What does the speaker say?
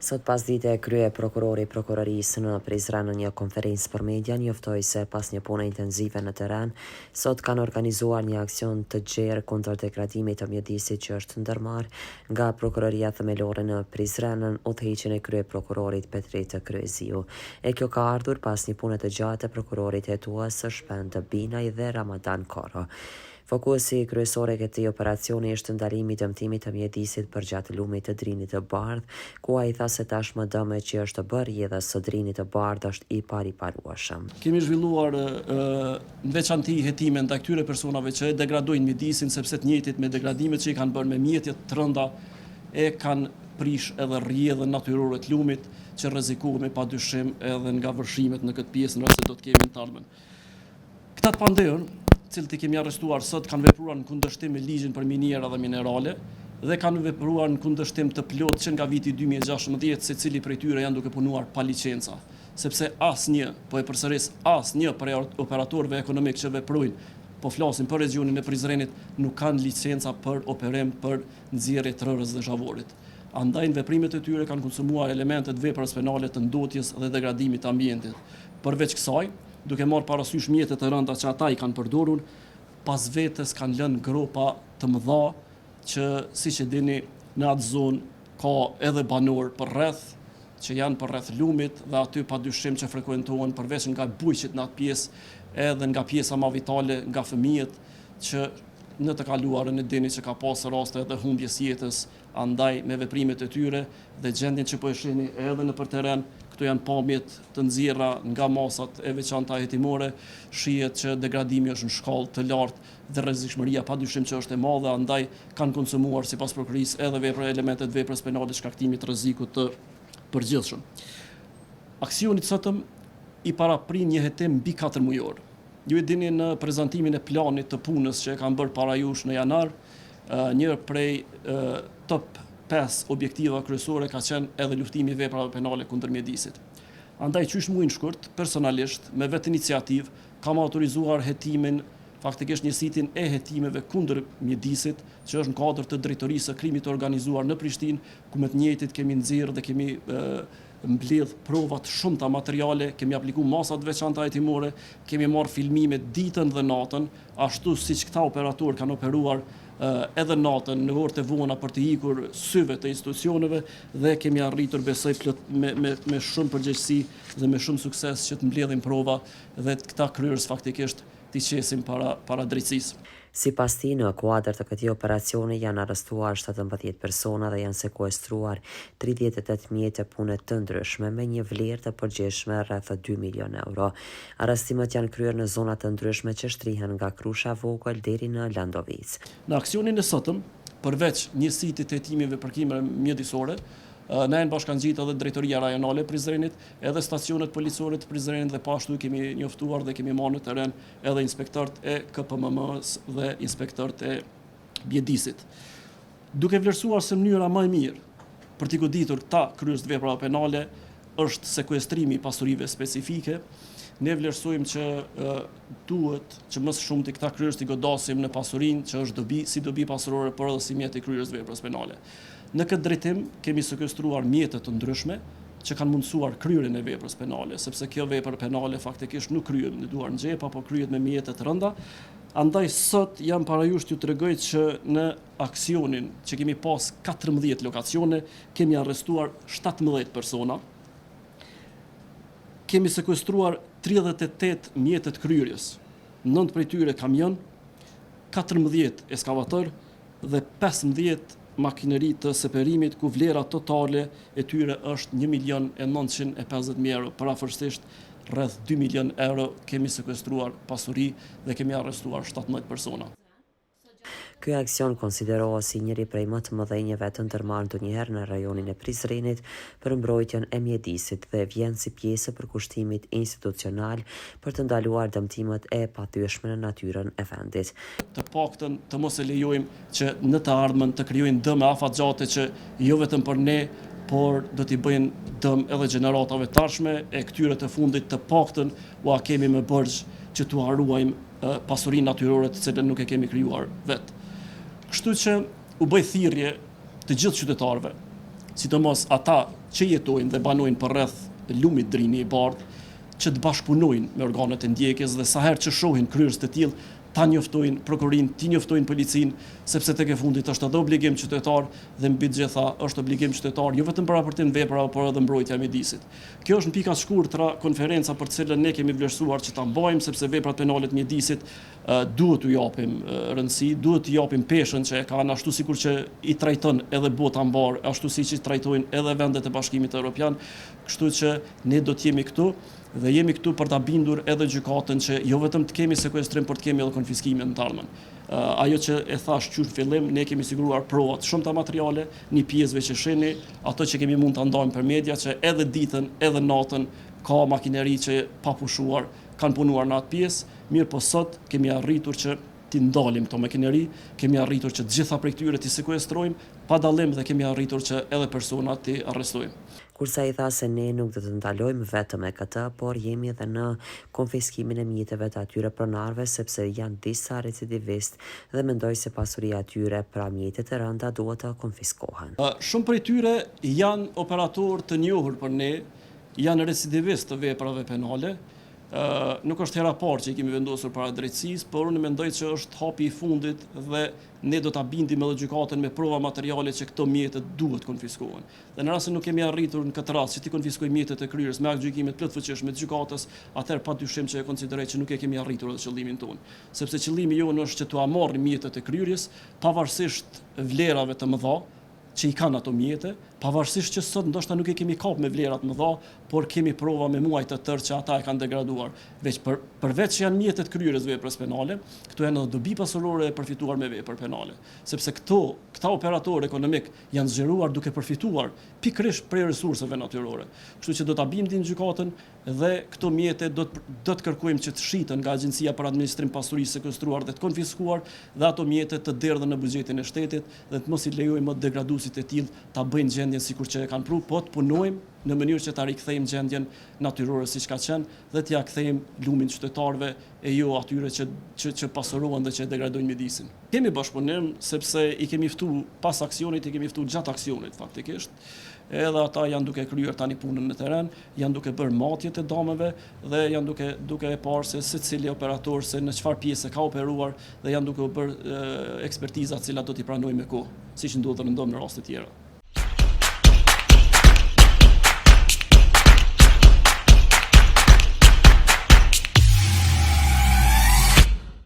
Sot pasdite krye prokurori i prokurorisë në Prizren në një konferencë për media njoftoi se pas një pune intensive në terren, sot kanë organizuar një aksion të gjerë kundër degradimit të mjedisit që është ndërmarrë nga prokuroria themelore në Prizren në udhëheqjen e kryeprokurorit Petrit Kryeziu. E kjo ka ardhur pas një pune të gjatë të prokurorit hetues Shpend Binaj dhe Ramadan Koro. Fokusi kryesor i këtij operacioni është ndalimi i dëmtimit të mjedisit përgjatë lumit të Drinit të Bardh, ku ai tha se tashmë dëmi që është bërë rrjedhës së Drinit të Bardh është i pariparueshëm. Kemi zhvilluar në veçanti hetime ndaj këtyre personave që e degradojnë mjedisin, sepse të njëjtit me degradimet që i kanë bërë me mjetje të rënda e kanë prish edhe rrjedhën natyrore të lumit që rrezikohemi padyshim edhe nga vërshimet në këtë pjesë nëse do të kemi të ardhmen. Këta të pandehur, cilët i kemi arrestuar sot, kanë vepruar në kundërshtim me ligjin për miniera dhe minerale dhe kanë vepruar në kundërshtim të plot që nga viti 2016, secili prej tyre janë duke punuar pa licenca, sepse asnjë, po e përsëris, asnjë prej operatorëve ekonomik që veprojnë, po flasim për regionin e Prizrenit, nuk kanë licenca për operim për nxjerrje të rrës dhe zhavorit. Andaj në veprimet e tyre kanë konsumuar elemente të veprës penale të ndotjes dhe degradimit të ambientit. Përveç kësaj, duke marrë parasysh mjetet e rënda që ata i kanë përdorur, pas vetes kanë lënë gropa të mëdha që, siç e dini, në atë zonë ka edhe banor për rreth, që janë për rreth lumit dhe aty padyshim që frekuentohen përveç nga bujqit në atë pjesë, edhe nga pjesa më vitale nga fëmijët që në të kaluarën e dini që ka pasur raste edhe humbjes jetës, andaj me veprimet e tyre dhe gjendjen që po e shihni edhe në terren. Këto janë pamjet të nxjerra nga masat e veçanta hetimore, shihet që degradimi është në shkallë të lartë dhe rrezikshmëria padyshim që është e madhe, andaj kanë konsumuar sipas prokurorisë edhe elementet veprës penale shkaktimit të rrezikut të përgjithshëm. Aksioni i sotëm i paraprin një hetim mbi 4 mujor. Ju e dini në prezantimin e planit të punës që e kanë bërë para jush në janar, një prej top 5 objektiva kryesore ka qenë edhe luftimi i veprave penale kundër mjedisit. Andaj qysh muin shkurt, personalisht, me vetë iniciativë, kam autorizuar hetimin, faktikisht një sitin e hetimeve kundër mjedisit, që është në kuadër të drejtorisë së krimit të organizuar në Prishtinë, ku me të njëjtit kemi nxjerrë dhe kemi mbledh provat shumëta materiale, kemi aplikuar masa të veçanta hetimore, kemi marrë filmime ditën dhe natën, ashtu siç këta operatorë kanë operuar edhe natën në orët e vona për të ikur syve të institucioneve dhe kemi arritur besoj me shumë përgjegjësi dhe me shumë sukses që të mbledhim prova dhe këta kryerës faktikisht t'i qesim para drejtësisë. Sipas tij, në kuadër të këtij operacioni janë arrestuar 17 persona dhe janë sekuestruar 38 mjete pune të ndryshme me një vlerë të përgjithshme rreth 2 milion euro. Arrestimet janë kryer në zona të ndryshme që shtrihen nga Krusha Vogël deri në Landovic. Në aksionin e sotëm, përveç njësitit të hetimeve për krimeve mjedisore, ne janë bashkangjitur edhe drejtoria rajonale e Prizrenit, edhe stacionet policore të Prizrenit dhe pashtu kemi njoftuar dhe kemi marrë në terren edhe inspektorët e KPMM-s dhe inspektorët e mjedisit. Duke vlerësuar se mënyra më e mirë për t'i goditur këta kryes të veprave penale është sekuestrimi i pasurive specifike, ne vlerësojmë që duhet që më së shumti këta kryes t'i godasim në pasurinë që është dobi, si dobi pasurore, por edhe si mjet i kryes të veprës penale. Në këtë drejtim kemi sekuestruar mjete të ndryshme që kanë mundësuar kryerjen e veprës penale, sepse kjo vepër penale faktikisht nuk kryhet në duar në xhep apo kryhet me mjete të rënda. Andaj sot jam para jush t'ju tregoj që në aksionin që kemi pas 14 lokacione, kemi arrestuar 17 persona. Kemi sekuestruar 38 mjete të kryerjes, 9 prej tyre kamion, 14 eskavator dhe 15 makineri të seperimit, ku vlera totale e tyre është 1.950.000 euro, parafërsisht rreth 2 milion euro kemi sekuestruar pasuri dhe kemi arrestuar 17 persona. Ky aksion konsiderohet si njëri prej më të mëdhenjve të ndërmarrë ndonjëherë në rajonin e Prizrenit për mbrojtjen e mjedisit dhe vjen si pjesë e përkushtimit institucional për të ndaluar dëmtimet e pathyeshme në natyrën e vendit. Të paktën të mos e lejojmë që në të ardhmen të krijojnë dëm afatgjate që jo vetëm për ne, por do t'i bëjnë dëm edhe gjeneratave tashme e këtyre të fundit të paktën ua kemi me bërgj që t'u harruajmë pasurinë natyrore të cilën nuk e kemi krijuar vetë. Kështu që u bëj thirrje të gjithë qytetarëve sidomos ata që jetojnë dhe banojnë për rreth lumit Drini i Bardhë, që të bashkëpunojnë me organet e ndjekjes dhe sa herë që shohin kryerës të tillë ta njoftojnë prokurorin, ti njoftojnë policinë, sepse tek e fundit është edhe obligim qytetar dhe mbi të gjitha është obligim qytetar, jo vetëm për raportim veprave, por edhe mbrojtja e mjedisit. Kjo është në pika të shkurtra konferenca për të cilën ne kemi vlerësuar që ta mbajmë, sepse veprat penale të mjedisit duhet t'u japim rëndësi, duhet t'u japim peshën që e kanë, ashtu sikur që i trajton edhe bota mbar, ashtu siç i trajtojnë edhe vendet e Bashkimit Evropian, kështu që ne do të jemi këtu dhe jemi këtu për ta bindur edhe gjykatën që jo vetëm të kemi sekuestrim, por të kemi edhe konfiskimin në të ardhmen. Ajo që e thash që në fillim, ne kemi siguruar provat shumë të materiale, një pjesëve që shihni, ato që kemi mund të ndajmë për media, që edhe ditën, edhe natën, ka makineri që pa pushuar, kanë punuar në atë pjesë, mirë po sot kemi arritur që ti ndalim këto makineri, kemi arritur që të gjitha prej këtyre ti sekuestrojmë, pa dallim dhe kemi arritur që edhe personat ti arrestojmë. Kurse i tha se ne nuk do të ndalojmë vetëm me këtë, por jemi edhe në konfiskimin e mjeteve të atyre pronarëve, sepse janë disa recidivistë dhe mendoj se pasuria atyre pra mjetet e rënda duhet të konfiskohen. Shumë prej tyre janë operatorë të njohur për ne, janë recidivistë të veprave penale. Nuk është hera parë që i kemi vendosur para drejtësisë, por unë mendoj që është hapi i fundit dhe ne do ta bindim edhe gjykatën me prova materiale që këto mjetet duhet konfiskohen. Dhe në rast se nuk kemi arritur në këtë rast që ti konfiskojmë mjetet e kryerës me akt gjykimit plotfuqishëm të gjykatës, atëherë padyshim që e konsideroj që nuk e kemi arritur edhe qëllimin tonë, sepse qëllimi jonë është që t'u marrim mjetet e kryerjes pavarësisht vlerave të mëdha që i kanë ato mjete, pavarësisht që sot ndoshta nuk e kemi kap me vlerat më dha, por kemi prova me muaj të tërë që ata e kanë degraduar. Veç përveç që janë mjetet kryerës veprës penale, këto janë edhe dobi pasurore e përfituar me vepër penale, sepse këta operatorë ekonomik janë zgjeruar duke përfituar pikërisht prej resurseve natyrore. Kështu që do ta bindim gjykatën dhe këto mjete do të kërkojmë që të shiten nga Agjencia për Administrim Pasurisë sekuestruar dhe të konfiskuar dhe ato mjete të derdhen në buxhetin e shtetit dhe të mos i lejojmë më degraduesit e tillë ta bëjnë gjendjen sikur që e kanë pru, po të punojmë në mënyrë që ta rikthejmë gjendjen natyrore siç ka qenë dhe t'ia kthejmë lumin qytetarëve e jo atyre që pasurohen dhe që degradojnë mjedisin. Kemi bashkëpunim sepse i kemi ftuar pas aksionit, i kemi ftuar gjatë aksionit faktikisht. Edhe ata janë duke kryer tani punën në terren, janë duke bërë matjet e dameve dhe janë duke e parë se secili operator se në çfarë pjesë ka operuar dhe janë duke bërë ekspertiza të cilat do t'i pranojmë me kohë, siç ndodhet në raste të tjera.